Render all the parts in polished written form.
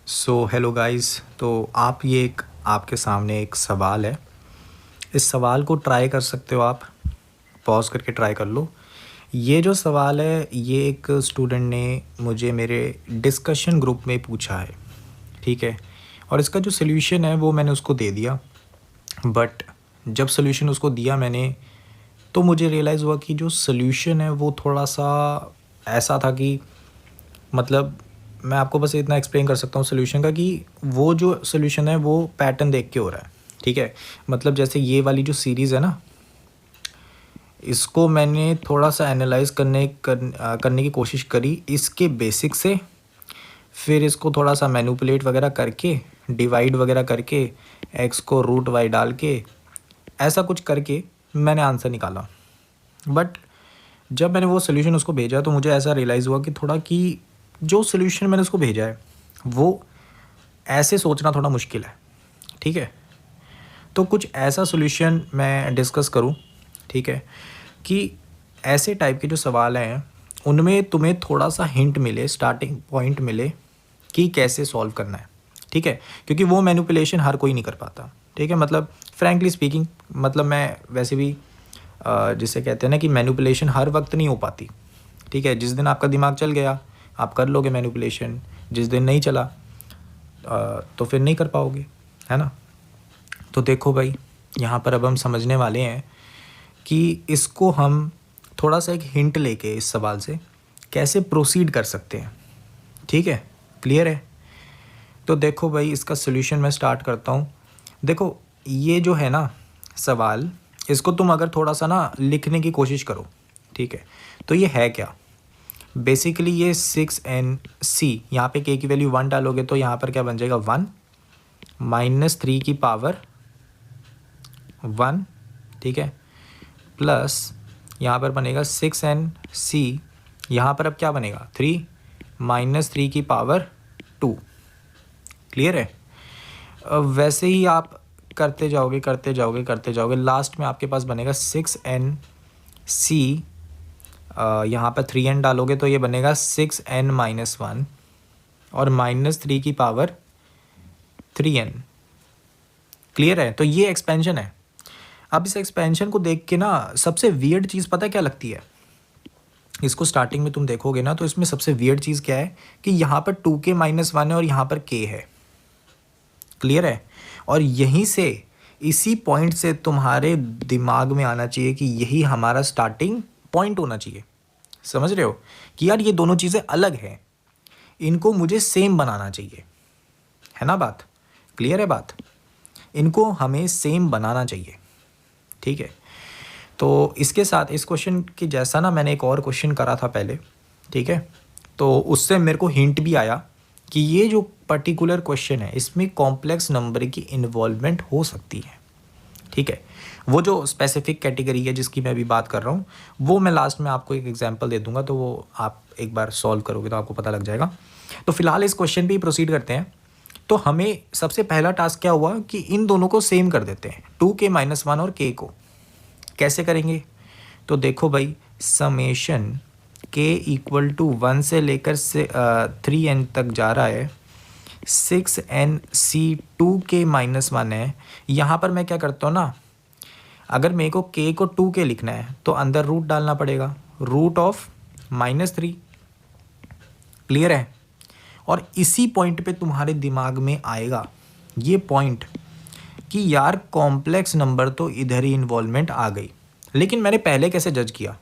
Hello guys. तो आप ये एक आपके सामने एक सवाल है। इस सवाल को ट्राई कर सकते हो आप, पॉज़ करके ट्राई कर लो। ये जो सवाल है ये एक स्टूडेंट ने मुझे मेरे डिस्कशन ग्रुप में पूछा है, ठीक है। और इसका जो सॉल्यूशन है वो मैंने उसको दे दिया। बट जब सॉल्यूशन उसको दिया मैंने, तो मुझे रियलाइज़ हुआ कि जो सॉल्यूशन है वो थोड़ा-सा ऐसा था कि मतलब मैं आपको बस इतना एक्सप्लेन कर सकता हूँ सॉल्यूशन का कि वो जो सॉल्यूशन है वो पैटर्न देख के हो रहा है, ठीक है। मतलब जैसे ये वाली जो सीरीज़ है ना, इसको मैंने थोड़ा-सा एनालाइज़ करने की कोशिश करी इसके बेसिक से। फिर इसको थोड़ा-सा मैनिपुलेट वगैरह करके, डिवाइड वगैरह करके, एक्स को रूट वाई डाल के, ऐसा कुछ करके मैंने आंसर निकाला। बट जब मैंने वो सॉल्यूशन उसको भेजा तो मुझे ऐसा रियलाइज़ हुआ कि थोड़ा कि जो सॉल्यूशन मैंने उसको भेजा है वो ऐसे सोचना थोड़ा मुश्किल है, ठीक है। तो कुछ ऐसा सॉल्यूशन मैं डिस्कस करूं, ठीक है, कि ऐसे टाइप के जो सवाल हैं उनमें तुम्हें थोड़ा सा हिंट मिले, स्टार्टिंग पॉइंट मिले कि कैसे सॉल्व करना है, ठीक है। क्योंकि वो मैनिपुलेशन हर कोई नहीं कर पाता, ठीक है। मतलब फ्रैंकली स्पीकिंग, मतलब मैं वैसे भी जिसे कहते हैं ना कि मैनिपुलेशन हर वक्त नहीं हो पाती, ठीक है। जिस दिन आपका दिमाग चल गया आप कर लोगे मैनिपुलेशन, जिस दिन नहीं चला तो फिर नहीं कर पाओगे, है ना। तो देखो भाई, यहाँ पर अब हम समझने वाले हैं कि इसको हम थोड़ा सा एक हिंट लेके इस सवाल से कैसे प्रोसीड कर सकते हैं, ठीक है। क्लियर है। तो देखो भाई, इसका सॉल्यूशन मैं स्टार्ट करता हूँ। देखो ये जो है ना सवाल, इसको तुम अगर थोड़ा सा ना लिखने की कोशिश करो, ठीक है। तो ये है क्या, बेसिकली ये 6nc, यहाँ पे k की वैल्यू 1 डालोगे तो यहाँ पर क्या बन जाएगा 1 माइनस 3 की पावर 1, ठीक है, प्लस यहाँ पर बनेगा 6nc, यहाँ पर अब क्या बनेगा 3 माइनस 3 की पावर 2। क्लियर है। वैसे ही आप करते जाओगे करते जाओगे करते जाओगे, लास्ट में आपके पास बनेगा 6nc, यहाँ पर 3n डालोगे तो ये बनेगा 6n माइनस 1 और माइनस 3 की पावर 3n। क्लियर है। तो ये एक्सपेंशन है। अब इस एक्सपेंशन को देख के ना सबसे वियर्ड चीज़ पता है क्या लगती है, इसको स्टार्टिंग में तुम देखोगे ना तो इसमें सबसे वियर्ड चीज़ क्या है कि यहाँ पर 2k माइनस 1 है और यहाँ पर k है। क्लियर है। और यहीं से, इसी पॉइंट से तुम्हारे दिमाग में आना चाहिए कि यही हमारा स्टार्टिंग पॉइंट होना चाहिए। समझ रहे हो कि यार ये दोनों चीज़ें अलग हैं, इनको मुझे सेम बनाना चाहिए, है ना बात। क्लियर है बात, इनको हमें सेम बनाना चाहिए, ठीक है। तो इसके साथ इस क्वेश्चन के जैसा ना मैंने एक और क्वेश्चन करा था पहले, ठीक है। तो उससे मेरे को हिंट भी आया कि ये जो पर्टिकुलर क्वेश्चन है इसमें कॉम्प्लेक्स नंबर की इन्वॉल्वमेंट हो सकती है, ठीक है। वो जो स्पेसिफिक कैटेगरी है जिसकी मैं अभी बात कर रहा हूँ, वो मैं लास्ट में आपको एक एग्जांपल दे दूंगा, तो वो आप एक बार सॉल्व करोगे तो आपको पता लग जाएगा। तो फिलहाल इस क्वेश्चन पे ही प्रोसीड करते हैं। तो हमें सबसे पहला टास्क क्या हुआ कि इन दोनों को सेम कर देते हैं, 2k माइनस 1 और k को। कैसे करेंगे, तो देखो भाई, समेशन k इक्वल टू 1 से लेकर से 3n तक जा रहा है, 6nc 2k माइनस 1 है। यहाँ पर मैं क्या करता हूँ ना, अगर मेरे को k को 2k लिखना है तो अंदर रूट डालना पड़ेगा, रूट ऑफ -3। क्लियर है। और इसी पॉइंट पे तुम्हारे दिमाग में आएगा ये पॉइंट कि यार कॉम्प्लेक्स नंबर तो इधर ही इन्वॉल्वमेंट आ गई। लेकिन मैंने पहले कैसे जज किया,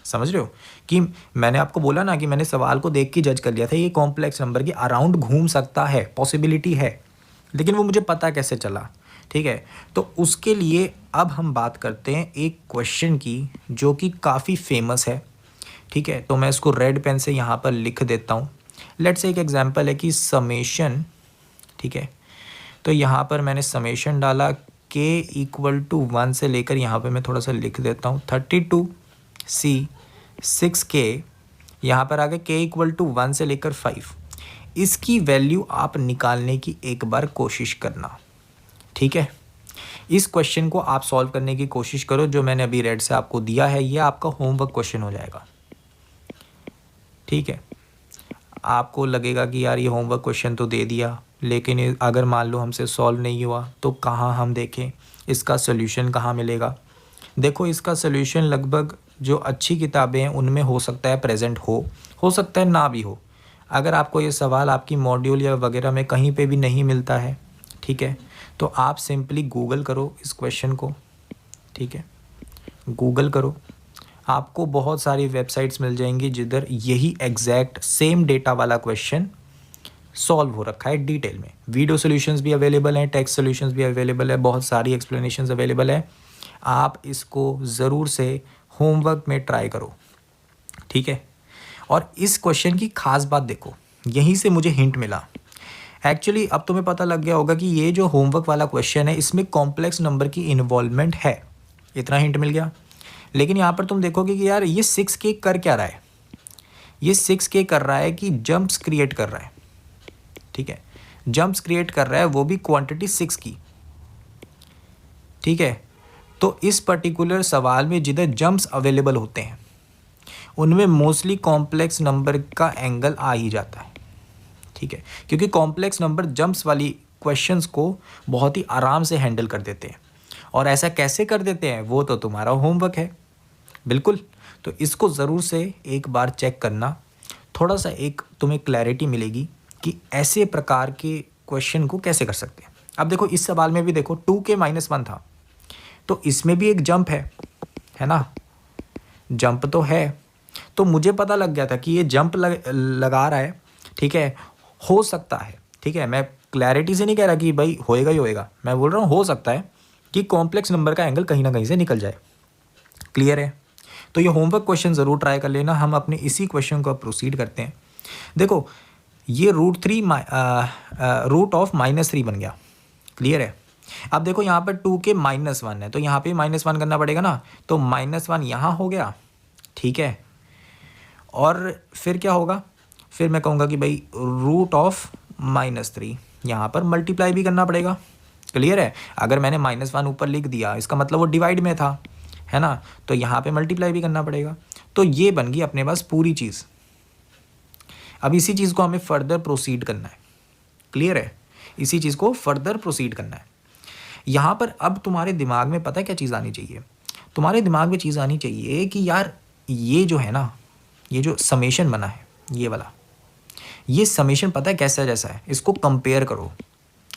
समझ रहे हो कि मैंने आपको बोला ना कि मैंने सवाल को देख के जज कर लिया था ये कॉम्प्लेक्स नंबर के अराउंड घूम सकता है, पॉसिबिलिटी है, लेकिन वो मुझे पता कैसे चला, ठीक है। तो उसके लिए अब हम बात करते हैं एक क्वेश्चन की जो कि काफ़ी फेमस है, ठीक है। तो मैं इसको रेड पेन से यहाँ पर लिख देता हूँ। लेट्स से एक एग्जांपल है कि समेशन, ठीक है। तो यहाँ पर मैंने समेशन डाला k इक्वल टू 1 से लेकर, यहाँ पे मैं थोड़ा सा लिख देता हूँ 32c 6k, यहाँ पर आगे k इक्वल टू 1 से लेकर 5। इसकी वैल्यू आप निकालने की एक बार कोशिश करना, ठीक है। इस क्वेश्चन को आप सॉल्व करने की कोशिश करो, जो मैंने अभी रेड से आपको दिया है ये आपका होमवर्क क्वेश्चन हो जाएगा, ठीक है। आपको लगेगा कि यार ये होमवर्क क्वेश्चन तो दे दिया, लेकिन अगर मान लो हमसे सॉल्व नहीं हुआ तो कहाँ हम देखें, इसका सॉल्यूशन कहाँ मिलेगा। देखो इसका सॉल्यूशन लगभग जो अच्छी किताबें हैं उनमें हो सकता है प्रेजेंट हो सकता है ना भी हो। अगर आपको ये सवाल आपकी मॉड्यूल या वगैरह में कहीं पे भी नहीं मिलता है, ठीक है, तो आप सिंपली गूगल करो इस क्वेश्चन को, ठीक है, गूगल करो, आपको बहुत सारी वेबसाइट्स मिल जाएंगी जिधर यही एग्जैक्ट सेम डेटा वाला क्वेश्चन सॉल्व हो रखा है डिटेल में। वीडियो सॉल्यूशंस भी अवेलेबल हैं, टेक्स्ट सॉल्यूशंस भी अवेलेबल है, बहुत सारी एक्सप्लेनेशंस अवेलेबल है। आप इसको ज़रूर से होमवर्क में ट्राई करो, ठीक है। और इस क्वेश्चन की खास बात देखो, यहीं से मुझे हिंट मिला। एक्चुअली अब तुम्हें पता लग गया होगा कि ये जो होमवर्क वाला क्वेश्चन है इसमें कॉम्प्लेक्स नंबर की इन्वॉल्वमेंट है, इतना हिंट मिल गया। लेकिन यहाँ पर तुम देखोगे कि यार ये 6K कर क्या रहा है, ये 6K कर रहा है कि जंप्स क्रिएट कर रहा है, ठीक है, जंप्स क्रिएट कर रहा है, वो भी क्वांटिटी 6 की, ठीक है। तो इस पर्टिकुलर सवाल में जिधर जंप्स अवेलेबल होते हैं उनमें मोस्टली कॉम्प्लेक्स नंबर का एंगल आ ही जाता है, ठीक है, क्योंकि कॉम्प्लेक्स नंबर जंप्स वाली क्वेश्चंस को बहुत ही आराम से हैंडल कर देते हैं। और ऐसा कैसे कर देते हैं वो तो तुम्हारा होमवर्क है, बिल्कुल। तो इसको ज़रूर से एक बार चेक करना, थोड़ा सा एक तुम्हें क्लैरिटी मिलेगी कि ऐसे प्रकार के क्वेश्चन को कैसे कर सकते हैं। अब देखो इस सवाल में भी देखो 2K-1 था, तो इसमें भी एक जंप है ना, जंप तो है। तो मुझे पता लग गया था कि ये जंप लगा रहा है, ठीक है, हो सकता है, ठीक है, मैं क्लैरिटी से नहीं कह रहा कि भाई होएगा ही होएगा, मैं बोल रहा हूँ हो सकता है कि कॉम्प्लेक्स नंबर का एंगल कहीं ना कहीं से निकल जाए। क्लियर है? तो ये होमवर्क क्वेश्चन ज़रूर ट्राई कर लेना। हम अपने इसी क्वेश्चन को प्रोसीड करते हैं। देखो ये रूट ऑफ -3 बन गया। क्लियर है? अब देखो यहाँ पर 2K-1 है, तो यहाँ पे -1 करना पड़ेगा ना, तो -1 यहाँ हो गया, ठीक है। और फिर क्या होगा, फिर मैं कहूँगा कि भाई रूट ऑफ -3 यहाँ पर मल्टीप्लाई भी करना पड़ेगा। क्लियर है? अगर मैंने -1 ऊपर लिख दिया इसका मतलब वो डिवाइड में था, है ना, तो यहाँ पे मल्टीप्लाई भी करना पड़ेगा। तो ये बन गई अपने पास पूरी चीज़। अब इसी चीज़ को हमें फर्दर प्रोसीड करना है। क्लियर है? इसी चीज़ को फर्दर प्रोसीड करना है। यहाँ पर अब तुम्हारे दिमाग में पता है क्या चीज़ आनी चाहिए, तुम्हारे दिमाग में चीज़ आनी चाहिए कि यार ये जो है ना, ये जो समेशन बना है ये वाला, ये समेशन पता है कैसा जैसा है, इसको कंपेयर करो,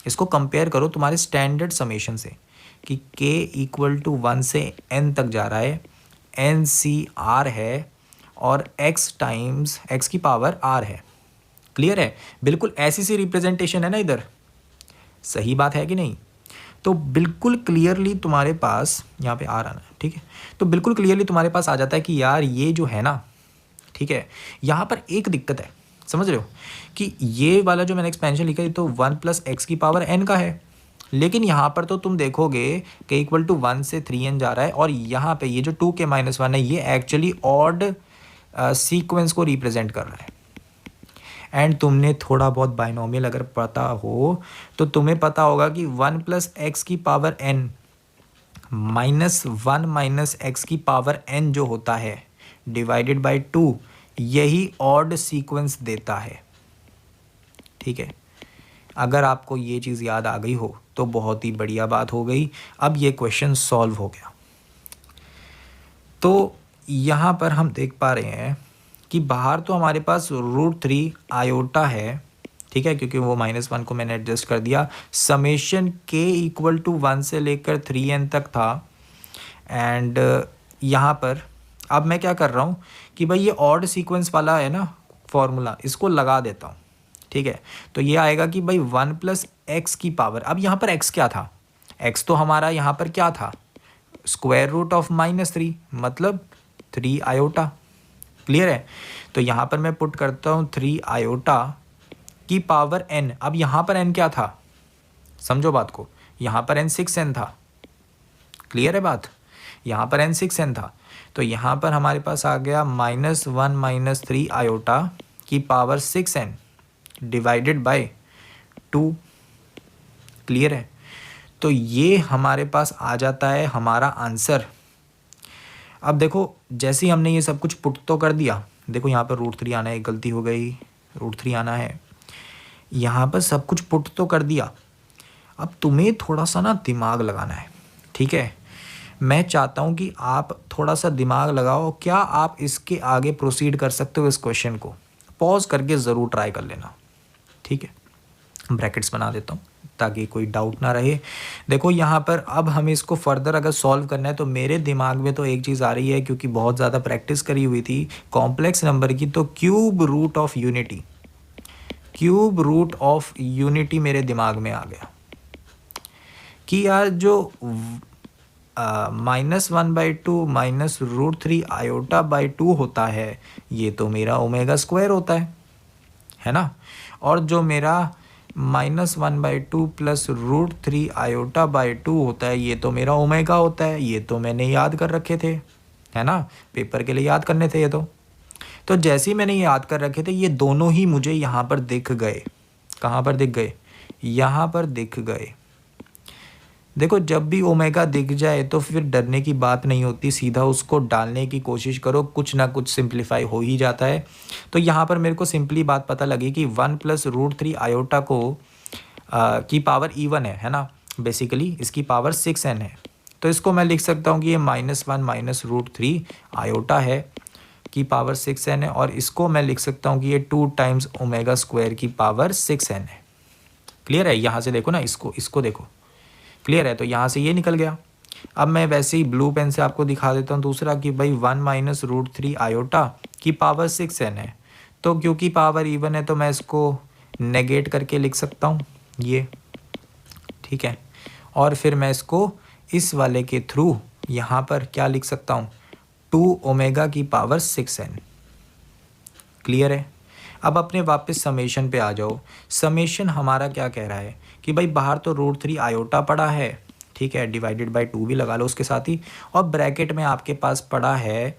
इसको कंपेयर करो तुम्हारे स्टैंडर्ड समेशन से कि k = 1 से n तक जा रहा है, NCR है और x टाइम्स x की पावर r है। क्लियर है? बिल्कुल ऐसी सी रिप्रेजेंटेशन है ना इधर, सही बात है कि नहीं? तो बिल्कुल क्लियरली तुम्हारे पास यहाँ पे आर आना है, ठीक है, तो बिल्कुल क्लियरली तुम्हारे पास आ जाता है कि यार ये जो है ना, ठीक है, यहाँ पर एक दिक्कत है, समझ रहे हो, कि ये वाला जो मैंने एक्सपेंशन लिखा है तो 1 + x की पावर n का है, लेकिन यहाँ पर तो तुम देखोगे k = 1 से 3n जा रहा है, और यहाँ पे ये जो 2K-1 है ये एक्चुअली ऑड सीक्वेंस को रिप्रेजेंट कर रहा है। एंड तुमने थोड़ा बहुत बाइनोमियल अगर पता हो तो तुम्हें पता होगा कि 1 + x की पावर n -1 - x की पावर n जो होता है डिवाइडेड बाय 2, यही ऑड सीक्वेंस देता है। ठीक है, अगर आपको ये चीज़ याद आ गई हो तो बहुत ही बढ़िया बात हो गई। अब ये क्वेश्चन सॉल्व हो गया। तो यहाँ पर हम देख पा रहे हैं कि बाहर तो हमारे पास √3 आयोटा है, ठीक है, क्योंकि वो -1 को मैंने एडजस्ट कर दिया। समेशन k = 1 से लेकर 3n तक था। एंड यहाँ पर अब मैं क्या कर रहा हूँ कि भाई ये ऑड सीक्वेंस वाला है ना फॉर्मूला, इसको लगा देता हूँ। ठीक है, तो ये आएगा कि भाई 1 + x की पावर, अब यहाँ पर x क्या था, x तो हमारा यहाँ पर क्या था, √−3 मतलब 3 आयोटा। क्लियर है? तो यहाँ पर मैं पुट करता हूँ 3 आयोटा की पावर n। अब यहाँ पर n क्या था, समझो बात को, यहाँ पर n 6n था। क्लियर है बात? यहाँ पर n 6n था, तो यहाँ पर हमारे पास आ गया -1 - 3 आयोटा की power 6n divided by 2। Clear है? तो ये हमारे पास आ जाता है हमारा आंसर। अब देखो जैसे ही हमने ये सब कुछ पुट तो कर दिया, देखो यहाँ पर √3 आना, एक गलती हो गई, √3 आना है। यहाँ पर सब कुछ पुट तो कर दिया, अब तुम्हें थोड़ा सा ना दिमाग लगाना है, ठीक है। मैं चाहता हूँ कि आप थोड़ा सा दिमाग लगाओ। क्या आप इसके आगे प्रोसीड कर सकते हो? इस क्वेश्चन को पॉज करके ज़रूर ट्राई कर लेना, ठीक है। ब्रैकेट्स बना देता हूँ ताकि कोई डाउट ना रहे। देखो यहाँ पर अब हमें इसको फर्दर अगर सॉल्व करना है तो मेरे दिमाग में तो एक चीज़ आ रही है, क्योंकि बहुत ज़्यादा प्रैक्टिस करी हुई थी कॉम्प्लेक्स नंबर की, तो cube root of unity, cube root of unity मेरे दिमाग में आ गया कि यार जो -1/2 -√3 आयोटा/2 होता है, ये तो मेरा ओमेगा स्क्वायर होता है ना। और जो मेरा -1/2 + √3 आयोटा/2 होता है, ये तो मेरा ओमेगा होता है। ये तो मैंने याद कर रखे थे, है ना, पेपर के लिए याद करने थे ये तो जैसे ही मैंने याद कर रखे थे, ये दोनों ही मुझे यहाँ पर दिख गए। कहाँ पर दिख गए? यहाँ पर दिख गए। देखो जब भी ओमेगा दिख जाए तो फिर डरने की बात नहीं होती, सीधा उसको डालने की कोशिश करो, कुछ ना कुछ सिंप्लीफाई हो ही जाता है। तो यहाँ पर मेरे को सिंपली बात पता लगी कि 1 + √3 आयोटा को की पावर इवन है ना, बेसिकली इसकी पावर 6n है। तो इसको मैं लिख सकता हूँ कि ये -1 - √3 आयोटा है की पावर 6n है, और इसको मैं लिख सकता हूँ कि ये 2 टाइम्स ओमेगा स्क्वायर की पावर 6n है। क्लियर है? यहाँ से देखो ना, इसको देखो, क्लियर है? तो यहाँ से ये निकल गया। अब मैं वैसे ही ब्लू पेन से आपको दिखा देता हूँ दूसरा कि भाई 1 - √3 आयोटा की पावर 6n है। तो क्योंकि पावर इवन है तो मैं इसको नेगेट करके लिख सकता हूँ ये, ठीक है। और फिर मैं इसको इस वाले के थ्रू यहाँ पर क्या लिख सकता हूँ, 2 ओमेगा की पावर 6n। क्लियर है? अब अपने वापस समेशन पे आ जाओ। समेशन हमारा क्या कह रहा है कि भाई बाहर तो √3 आयोटा पड़ा है, ठीक है, /2 भी लगा लो उसके साथ ही, और ब्रैकेट में आपके पास पड़ा है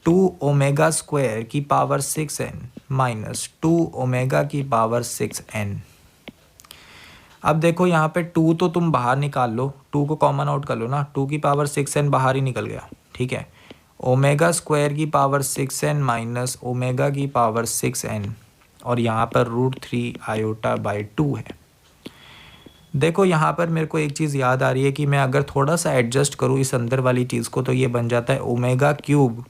2 ओमेगा स्क्वायर की पावर 6n माइनस 2 ओमेगा की पावर 6n। अब देखो यहाँ पे 2 तो तुम बाहर निकाल लो, 2 को कॉमन आउट कर लो ना, 2 की पावर 6n बाहर ही निकल गया, ठीक है। ओमेगा स्क्वायर की पावर 6n माइनस ओमेगा की पावर 6n, और यहाँ पर √3 आयोटा/2 है। देखो यहाँ पर मेरे को एक चीज़ याद आ रही है कि मैं अगर थोड़ा सा एडजस्ट करूँ इस अंदर वाली चीज़ को, तो ये बन जाता है ओमेगा क्यूब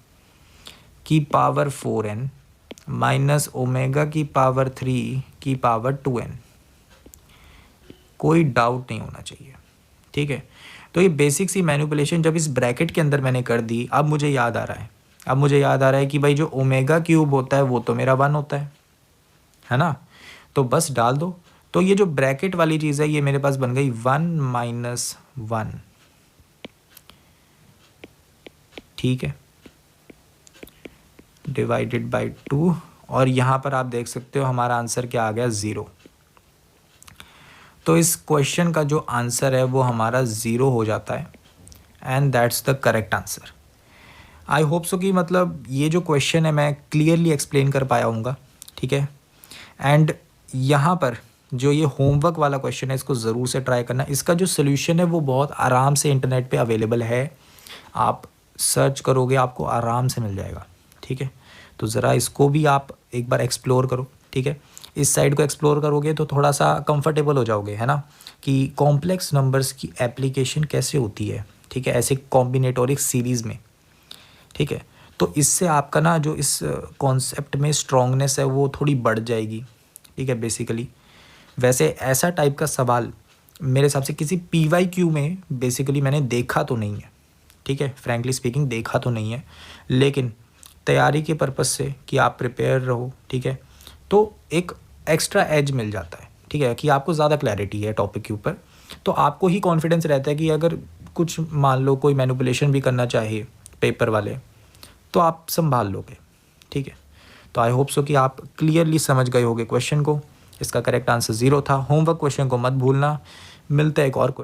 की पावर 4n माइनस ओमेगा की पावर 3 की पावर 2n। कोई डाउट नहीं होना चाहिए, ठीक है। तो ये बेसिक सी मैनिपुलेशन जब इस ब्रैकेट के अंदर मैंने कर दी, अब मुझे याद आ रहा है कि भाई जो ओमेगा क्यूब होता है वो तो मेरा 1 होता है ना। तो बस डाल दो, तो ये जो ब्रैकेट वाली चीज़ है ये मेरे पास बन गई 1 - 1, ठीक है, /2। और यहाँ पर आप देख सकते हो हमारा आंसर क्या आ गया, 0। तो इस क्वेश्चन का जो आंसर है वो हमारा 0 हो जाता है, and that's the correct answer. I hope so कि मतलब ये जो क्वेश्चन है मैं क्लियरली एक्सप्लेन कर पाया हूँगा, ठीक है। एंड यहाँ पर जो ये होमवर्क वाला क्वेश्चन है इसको ज़रूर से ट्राई करना। इसका जो सोल्यूशन है वो बहुत आराम से इंटरनेट पे अवेलेबल है, आप सर्च करोगे आपको आराम से मिल जाएगा, ठीक है। तो ज़रा इसको भी आप एक बार एक्सप्लोर करो, ठीक है। इस साइड को एक्सप्लोर करोगे तो थोड़ा सा कंफर्टेबल हो जाओगे, है ना, कि कॉम्प्लेक्स नंबर्स की एप्लीकेशन कैसे होती है, ठीक है, ऐसे कॉम्बिनेटोरिक सीरीज़ में, ठीक है। तो इससे आपका ना जो इस कॉन्सेप्ट में स्ट्रॉन्गनेस है वो थोड़ी बढ़ जाएगी, ठीक है, बेसिकली। वैसे ऐसा टाइप का सवाल मेरे हिसाब से किसी PYQ में बेसिकली मैंने देखा तो नहीं है, ठीक है, फ्रैंकली स्पीकिंग देखा तो नहीं है, लेकिन तैयारी के पर्पस से कि आप प्रिपेयर रहो, ठीक है, तो एक एक्स्ट्रा एज मिल जाता है, ठीक है, कि आपको ज़्यादा क्लैरिटी है टॉपिक के ऊपर, तो आपको ही कॉन्फिडेंस रहता है कि अगर कुछ मान लो कोई मैनिपुलेशन भी करना चाहे पेपर वाले तो आप संभाल लोगे, ठीक है। तो आई होप सो कि आप क्लियरली समझ गए होगे क्वेश्चन को। इसका करेक्ट आंसर 0 था। होमवर्क क्वेश्चन को मत भूलना। मिलते हैं एक और